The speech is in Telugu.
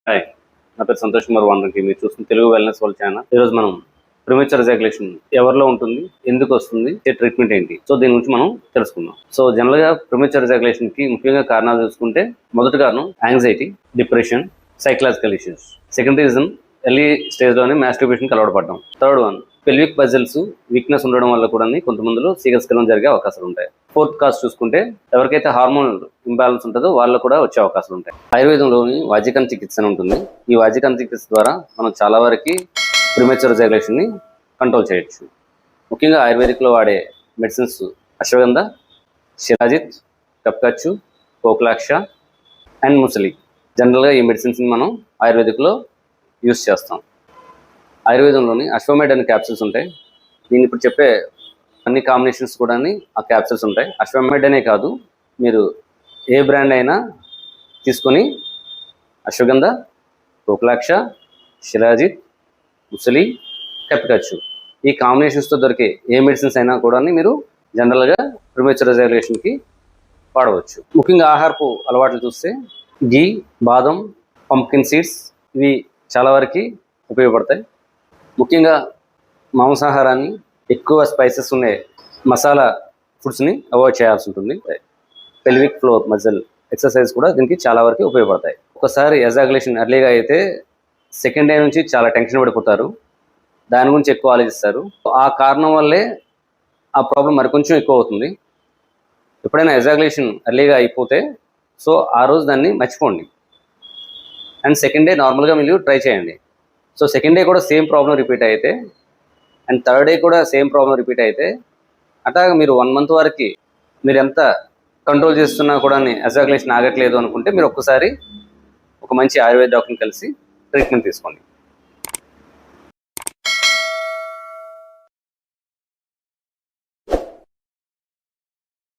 హాయ్, నా పేరు సంతోష్ కుమార్ వాండ్రంకి. మీరు చూస్తున్న తెలుగు వెల్నెస్ వరల్డ్ ఛానల్. ఈరోజు మనం ప్రిమేచర్ ఎజాక్యులేషన్ ఎవరిలో ఉంటుంది, ఎందుకు వస్తుంది, ట్రీట్మెంట్ ఏంటి, సో దీని గురించి మనం తెలుసుకుందాం. సో జనరల్ గా ప్రిమేచర్ ఎజాక్యులేషన్ కి ముఖ్యంగా కారణాలు చూసుకుంటే, మొదటి కారణం anxiety, depression, psychological issues. Second reason early stage లోనే మాస్టర్బేషన్ అలవాటు పడడం. Third one pelvic muscles weakness ఉండడం వల్ల కూడా కొంతమందిలో సీగస్కలం జరిగే అవకాశాలు ఉంటాయి. ఫోర్త్ కాజ్ చూసుకుంటే, ఎవరికైతే హార్మోన్ ఇంబ్యాలెన్స్ ఉంటుందో వాళ్ళు కూడా వచ్చే అవకాశాలు ఉంటాయి. ఆయుర్వేదంలోని వాజికం చికిత్స అని ఉంటుంది. ఈ వాజికం చికిత్స ద్వారా మనం చాలా వరకు ప్రిమేచర్ ఎజాక్యులేషన్ ని కంట్రోల్ చేయొచ్చు. ముఖ్యంగా ఆయుర్వేదిక్లో వాడే మెడిసిన్స్ అశ్వగంధ, శిలాజిత్, కప్కచ్చు, కోక్లాక్ష అండ్ ముసలి. జనరల్గా ఈ మెడిసిన్స్ని మనం ఆయుర్వేదిక్లో యూస్ చేస్తాం. ఆయుర్వేదంలోని అశ్వమేడ్ అనే క్యాప్సిల్స్ ఉంటాయి. నేను ఇప్పుడు చెప్పే అన్ని కాంబినేషన్స్ కూడా ఆ క్యాప్సిల్స్ ఉంటాయి. అశ్వమేడ్ అనే కాదు, మీరు ఏ బ్రాండ్ అయినా తీసుకొని అశ్వగంధ, కోక్లాక్ష, శిలాజిత్, ముసలి, కప్కచ్చు ఈ కాంబినేషన్స్తో దొరికే ఏ మెడిసిన్స్ అయినా కూడా మీరు జనరల్గా ప్రిమేచర్ ఎజాక్యులేషన్కి వాడవచ్చు. ముఖ్యంగా ఆహారపు అలవాట్లు చూస్తే ఘీ, బాదం, పంప్కిన్ సీడ్స్ ఇవి చాలా వరకు ఉపయోగపడతాయి. ముఖ్యంగా మాంసాహారాన్ని, ఎక్కువ స్పైసెస్ ఉండే మసాలా ఫుడ్స్ని అవాయిడ్ చేయాల్సి ఉంటుంది. పెల్విక్ ఫ్లోర్ మజిల్ ఎక్సర్సైజ్ కూడా దీనికి చాలా వరకు ఉపయోగపడతాయి. ఒకసారి ఎజాక్యులేషన్ ఎర్లీగా అయితే సెకండ్ డే నుంచి చాలా టెన్షన్ పడిపోతారు, దాని గురించి ఎక్కువ ఆలోచిస్తారు. ఆ కారణం వల్లే ఆ ప్రాబ్లం మరికొంచెం ఎక్కువ అవుతుంది. ఎప్పుడైనా ఎజాక్యులేషన్ ఎర్లీగా అయిపోతే సో ఆ రోజు దాన్ని మర్చిపోండి అండ్ సెకండ్ డే నార్మల్గా మీరు ట్రై చేయండి. సో సెకండ్ డే కూడా సేమ్ ప్రాబ్లం రిపీట్ అయితే అండ్ థర్డ్ డే కూడా సేమ్ ప్రాబ్లం రిపీట్ అయితే అట్లాగా మీరు 1 month వరకు మీరు ఎంత కంట్రోల్ చేస్తున్నా కూడా ఎజాక్యులేషన్ ఆగట్లేదు అనుకుంటే మీరు ఒక్కసారి ఒక మంచి ఆయుర్వేద డాక్టర్ని కలిసి ట్రీట్మెంట్ తీసుకోండి.